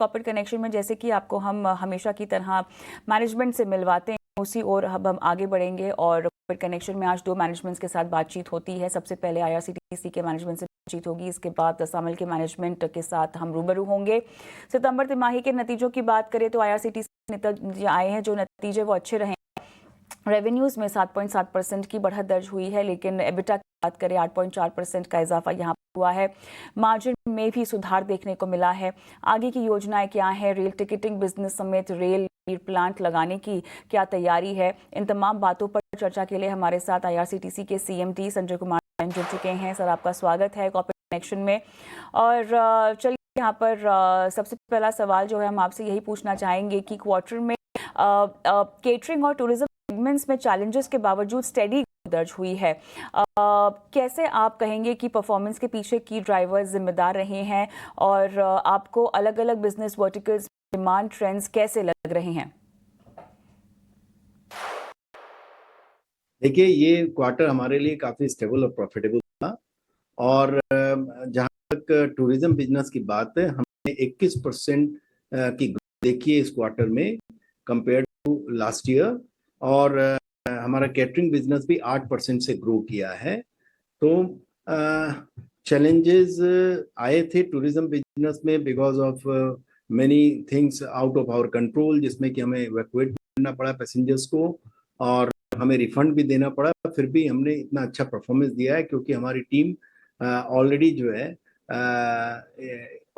Corporate connection में जैसे कि आपको हम हमेशा की तरह मैनेजमेंट से मिलवाते हैं, उसी ओर अब हम आगे बढ़ेंगे और कॉर्पोरेट कनेक्शन में आज दो मैनेजमेंट्स के साथ बातचीत होती है। सबसे पहले आईआरसीटीसी के मैनेजमेंट से बातचीत होगी, इसके बाद सामल के मैनेजमेंट के साथ हम रूबरू होंगे। सितंबर तिमाही के नतीजों की बात करें तो आईआरसीटीसी नतीजे आए हैं, जो नतीजे वो अच्छे रहे। रेवेन्यूज में 7.7% की बढ़त दर्ज हुई है, लेकिन एबिटा की बात करें 8.4% का इजाफा यहाँ पर हुआ है। मार्जिन में भी सुधार देखने को मिला है। आगे की योजनाएं क्या है, रेल टिकटिंग बिजनेस समेत रेल प्लांट लगाने की क्या तैयारी है, इन तमाम बातों पर चर्चा के लिए हमारे साथ आईआरसीटीसी के सीएमडी संजय कुमार जुड़ चुके हैं। सर, आपका स्वागत है कॉर्पोरेट कनेक्शन में। और चलिए यहाँ पर सबसे पहला सवाल जो है हम आपसे यही पूछना चाहेंगे कि क्वार्टर में केटरिंग और टूरिज्म सेगमेंट्स में चैलेंजेस के बावजूद स्टेडी दर्ज हुई है। कैसे आप कहेंगे कि परफॉर्मेंस के पीछे की ड्राइवर्स जिम्मेदार रहे हैं और आपको अलग अलग बिजनेस वर्टिकल्स डिमांड ट्रेंड्स कैसे लग रहे हैं? देखिए, ये क्वार्टर हमारे लिए काफी स्टेबल और प्रॉफिटेबल था। और जहां तक टूरिज्म बिजनेस की बात है, हमने 21% की ग्रोथ देखी है इस क्वार्टर में कंपेयर टू लास्ट ईयर। और हमारा कैटरिंग बिजनेस भी 8% से ग्रो किया है। तो चैलेंजेस आए थे टूरिज्म बिजनेस में because of many things out of our control, जिसमें कि हमें इवैक्यूएट करना पड़ा पैसेंजर्स को और हमें रिफंड भी देना पड़ा। फिर भी हमने इतना अच्छा परफॉर्मेंस दिया है क्योंकि हमारी टीम ऑलरेडी जो है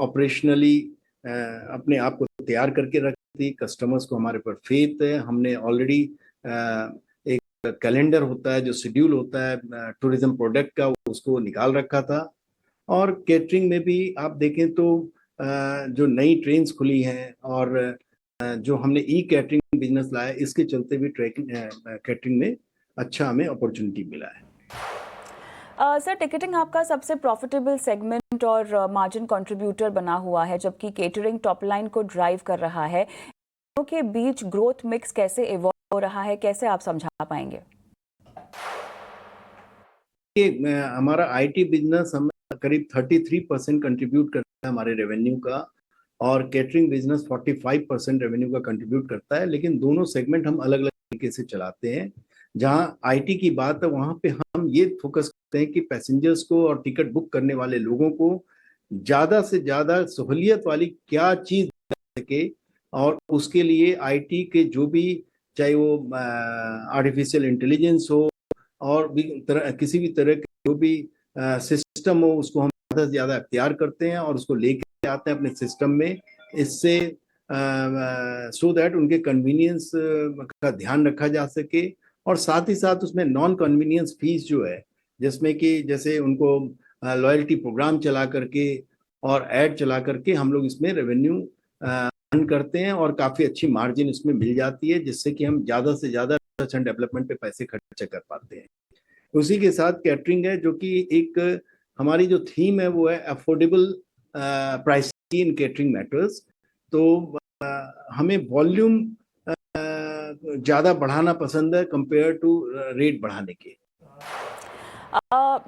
ऑपरेशनली अपने आप को तैयार करके रखती। कस्टमर्स को हमारे पर फेथ है। हमने ऑलरेडी एक कैलेंडर होता है, जो शेड्यूल होता है टूरिज्म प्रोडक्ट का, उसको निकाल रखा था। और केटरिंग में भी आप देखें तो जो नई ट्रेन्स खुली हैं और जो हमने ई कैटरिंग बिजनेस लाया, इसके चलते भी कैटरिंग में अच्छा हमें अपॉर्चुनिटी मिला है। सर, टिकटिंग आपका सबसे प्रॉफिटेबल सेगमेंट और मार्जिन कंट्रीब्यूटर बना हुआ है, जबकि केटरिंग टॉप लाइन को ड्राइव कर रहा है। दोनों के बीच ग्रोथ मिक्स कैसे इवॉल्व हो रहा है, कैसे आप समझा पाएंगे? हमारा आईटी बिजनेस हमें करीब 33% कंट्रीब्यूट करता है हमारे रेवेन्यू का, और कैटरिंग बिजनेस 45% रेवेन्यू का कंट्रीब्यूट करता है। लेकिन दोनों सेगमेंट हम अलग अलग तरीके से चलाते हैं। जहां आईटी की बात है, वहां पे हम ये फोकस करते हैं कि पैसेंजर्स को और टिकट बुक करने वाले लोगों को ज्यादा से ज्यादा सहूलियत वाली क्या चीज सके, और उसके लिए आईटी के जो भी, चाहे वो आर्टिफिशियल इंटेलिजेंस हो और भी किसी भी तरह के जो भी सिस्टम हो, उसको हम ज्यादा से ज्यादा अख्तियार करते हैं और उसको लेके आते हैं अपने सिस्टम में। इससे सो दैट उनके कन्वीनियंस का ध्यान रखा जा सके, और साथ ही साथ उसमें नॉन कन्वीनियंस फीस जो है, जिसमें कि जैसे उनको लॉयल्टी प्रोग्राम चला करके और एड चला करके हम लोग इसमें रेवेन्यू अर्न करते हैं और काफी अच्छी मार्जिन इसमें मिल जाती है, जिससे कि हम ज्यादा से ज्यादा रिसर्च एंड डेवलपमेंट पे पैसे खर्च कर पाते हैं। उसी के साथ कैटरिंग है, जो कि एक हमारी जो थीम है वो है अफोर्डेबल प्राइसिंग इन कैटरिंग मैटर्स। तो हमें वॉल्यूम ज्यादा बढ़ाना पसंद है कंपेयर टू रेट बढ़ाने के।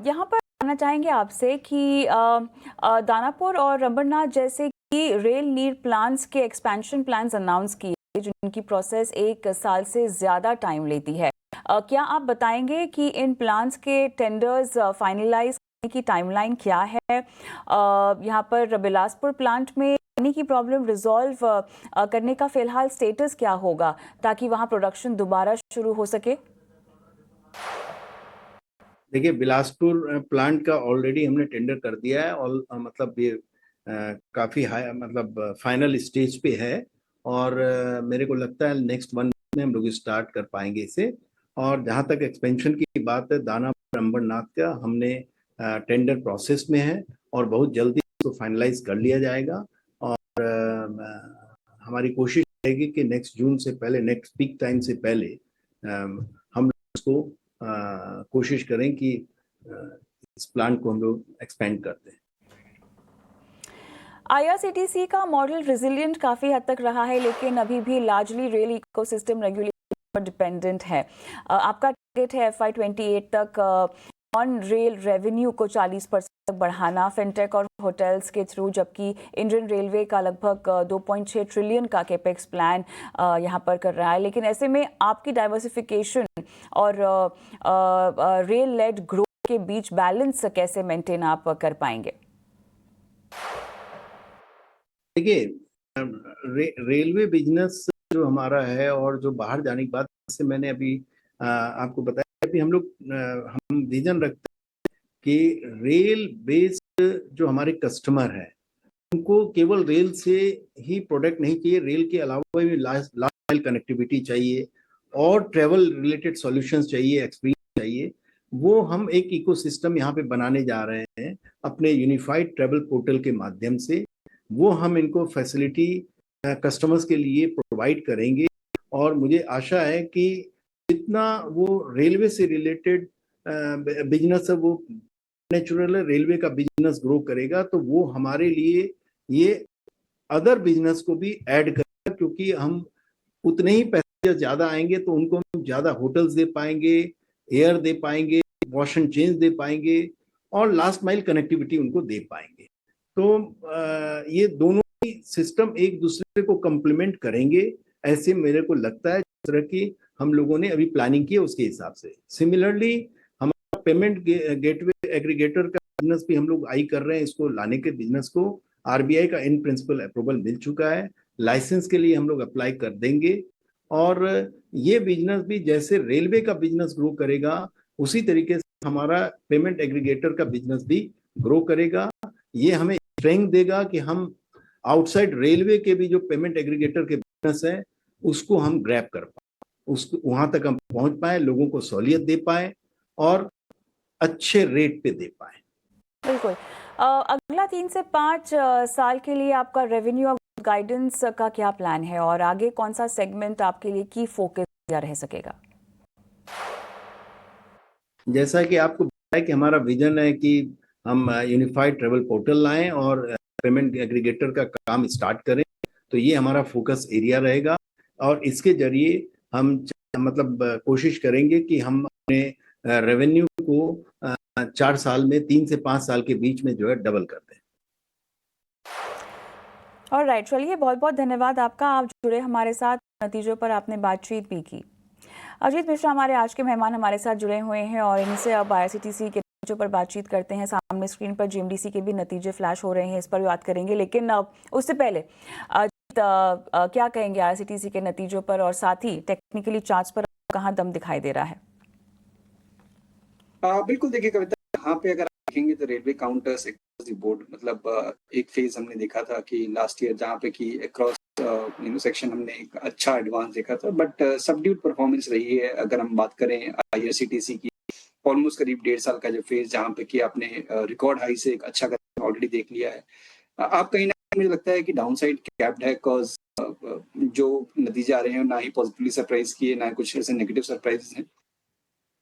यहाँ पर जानना चाहेंगे आपसे कि दानापुर और रंबरनाथ जैसे कि रेल नीड प्लान्स के एक्सपेंशन प्लान्स अनाउंस किए, जिनकी प्रोसेस 1 साल से ज़्यादा टाइम लेती है। क्या आप बताएंगे कि इन प्लान्स के टेंडर्स फाइनलाइज करने की टाइमलाइन क्या है? यहाँ पर बिलासपुर प्लांट में पानी की प्रॉब्लम रिजॉल्व करने का फिलहाल स्टेटस क्या होगा, ताकि वहाँ प्रोडक्शन दोबारा शुरू हो सके? देखिए, बिलासपुर प्लांट का ऑलरेडी हमने टेंडर कर दिया है और मतलब ये काफी हाई, मतलब फाइनल स्टेज पे है। और मेरे को लगता है नेक्स्ट 1 में हम लोग स्टार्ट कर पाएंगे इसे। और जहाँ तक एक्सपेंशन की बात है, दानापुर अंबरनाथ का हमने टेंडर प्रोसेस में है और बहुत जल्दी इसको फाइनलाइज कर लिया जाएगा। और हमारी कोशिश रहेगी कि नेक्स्ट जून से पहले, नेक्स्ट पीक टाइम से पहले हम इसको कोशिश करें कि इस प्लांट को हम लोग एक्सपेंड करते हैं। आईआरसीटीसी का मॉडल रिजिलिएंट काफी हद तक रहा है, लेकिन अभी भी लार्जली रेल इकोसिस्टम रेगुलेशन पर डिपेंडेंट है। आपका टारगेट है FY 28 तक ऑन रेल रेवेन्यू को 40% तक बढ़ाना फिनटेक और होटल्स के थ्रू, जबकि इंडियन रेलवे का लगभग 2.6 ट्रिलियन का कैपेक्स प्लान यहाँ पर कर रहा है। लेकिन ऐसे में आपकी डाइवर्सिफिकेशन और रेल लेड ग्रोथ के बीच बैलेंस कैसे मेंटेन आप कर पाएंगे? देखिए, रेलवे बिजनेस जो हमारा है और जो बाहर जाने की बात, जैसे मैंने अभी आपको बताया, अभी हम विजन रखते हैं कि रेल बेस्ड जो हमारे कस्टमर है उनको केवल रेल से ही प्रोडक्ट नहीं चाहिए, रेल के अलावा भी लास्ट माइल कनेक्टिविटी चाहिए और ट्रेवल रिलेटेड सॉल्यूशंस चाहिए, एक्सपीरियंस चाहिए। वो हम एक इकोसिस्टम यहाँ पे बनाने जा रहे हैं अपने यूनिफाइड ट्रेवल पोर्टल के माध्यम से। वो हम इनको फैसिलिटी कस्टमर्स के लिए प्रोवाइड करेंगे और मुझे आशा है कि जितना वो रेलवे से रिलेटेड बिजनेस है, वो नेचुरल रेलवे का बिजनेस ग्रो करेगा, तो वो हमारे लिए ये अदर बिजनेस को भी ऐड करेगा, क्योंकि हम उतने ही पैसेंजर ज्यादा आएंगे तो उनको हम ज्यादा होटल्स दे पाएंगे, एयर दे पाएंगे, वॉश एंड चेंज दे पाएंगे और लास्ट माइल कनेक्टिविटी उनको दे पाएंगे। तो ये दोनों ही सिस्टम एक दूसरे को कंप्लीमेंट करेंगे, ऐसे मेरे को लगता है। जिस तरह की हम लोगों ने अभी प्लानिंग की है उसके हिसाब से। सिमिलरली हमारा पेमेंट गेटवे एग्रीगेटर का बिजनेस भी हम लोग आई कर रहे हैं। इसको लाने के बिजनेस को आरबीआई का इन प्रिंसिपल अप्रूवल मिल चुका है, लाइसेंस के लिए हम लोग अप्लाई कर देंगे और ये बिजनेस भी जैसे रेलवे का बिजनेस ग्रो करेगा उसी तरीके से हमारा पेमेंट एग्रीगेटर का बिजनेस भी ग्रो करेगा। ये हमें स्ट्रेंथ देगा कि हम आउटसाइड रेलवे के भी जो पेमेंट एग्रीगेटर के बिजनेस है उसको हम ग्रैब कर पाए, उसको वहां तक हम पहुंच पाए, लोगों को सहूलियत दे पाए और अच्छे रेट पे दे पाए। बिल्कुल। अगला 3 से 5 साल के लिए आपका रेवेन्यू और गाइडेंस का क्या प्लान है और आगे कौन सा सेगमेंट आपके लिए की फोकस रह सकेगा? जैसा कि आपको बताया कि हमारा विजन है कि हम यूनिफाइड ट्रेवल पोर्टल लाएं और पेमेंट एग्रीगेटर का काम स्टार्ट करें, तो ये हमारा फोकस एरिया रहेगा और इसके जरिए हम मतलब कोशिश करेंगे कि हम अपने रेवेन्यू को 4 साल में 3 से 5 साल के बीच में जो है डबल कर दें। ऑलराइट, चलिए बहुत बहुत धन्यवाद आपका, आप जुड़े हमारे साथ, नतीजों पर आपने बातचीत भी की। अजीत मिश्रा हमारे आज के मेहमान हमारे साथ जुड़े हुए हैं और इनसे अब आईआरसीटीसी के नतीजों पर बातचीत करते हैं। सामने स्क्रीन पर जीएमडीसी के भी नतीजे फ्लैश हो रहे हैं, इस पर भी बात करेंगे। लेकिन उससे पहले क्या कहेंगे आईआरसीटीसी के नतीजों पर और साथ ही टेक्निकली चार्ट्स पर कहाँ दम दिखाई दे रहा है? बिल्कुल, देखिए कविता, यहाँ पे अगर आप देखेंगे तो रेलवे काउंटर्स बोर्ड, मतलब एक फेज हमने देखा था कि लास्ट ईयर जहाँ पे कि अक्रॉस सेक्शन हमने एक अच्छा एडवांस देखा था, बट सबड्यूड परफॉर्मेंस रही है। अगर हम बात करें आईआरसीटीसी की, ऑलमोस्ट करीब 1.5 साल का जो फेज जहाँ पे कि आपने रिकॉर्ड हाई से एक अच्छा ऑलरेडी देख लिया है। आप कहीं ना कहीं मुझे लगता है कि डाउन साइड कैप्ड है, बिकॉज जो नतीजे आ रहे हैं ना ही पॉजिटिवली सरप्राइज किए, ना कुछ ऐसे नेगेटिव सरप्राइजेस हैं,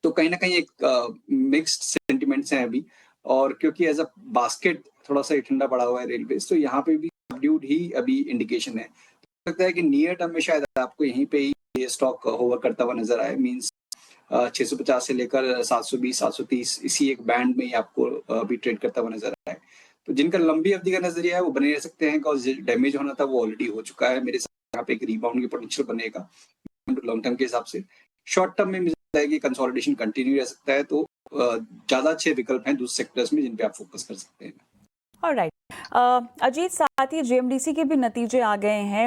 तो कहीं ना कहीं एक मिक्स्ड सेंटिमेंट्स हैं अभी। और क्योंकि एज अ बास्केट थोड़ा सा ठंडा पड़ा हुआ है रेलवे, तो यहाँ पे भी सबड्यूड ही अभी इंडिकेशन है। तो लगता है कि नियर टर्म में शायद आपको यहीं पे ही ये स्टॉक होवर करता हुआ नजर आए, मींस 650 से लेकर 720 730 इसी एक बैंड में ही आपको अभी ट्रेड करता हुआ नजर आए। तो जिनका लंबी अवधि का नजरिया है वो बने रह सकते हैं, बिकॉज डैमेज होना था वो ऑलरेडी हो चुका है। मेरे साथ यहाँ पे एक रिबाउंड की पोटेंशियल बनेगा लॉन्ग टर्म के हिसाब से। शॉर्ट टर्म में मुझे लगता है कि कंसोलिडेशन कंटिन्यू रह सकता है, तो ज्यादा अच्छे विकल्प हैं दूसरे सेक्टर्स में जिन पे आप फोकस कर सकते हैं। ऑलराइट, अजीत, साथ ही जीएमडीसी के भी नतीजे आ गए हैं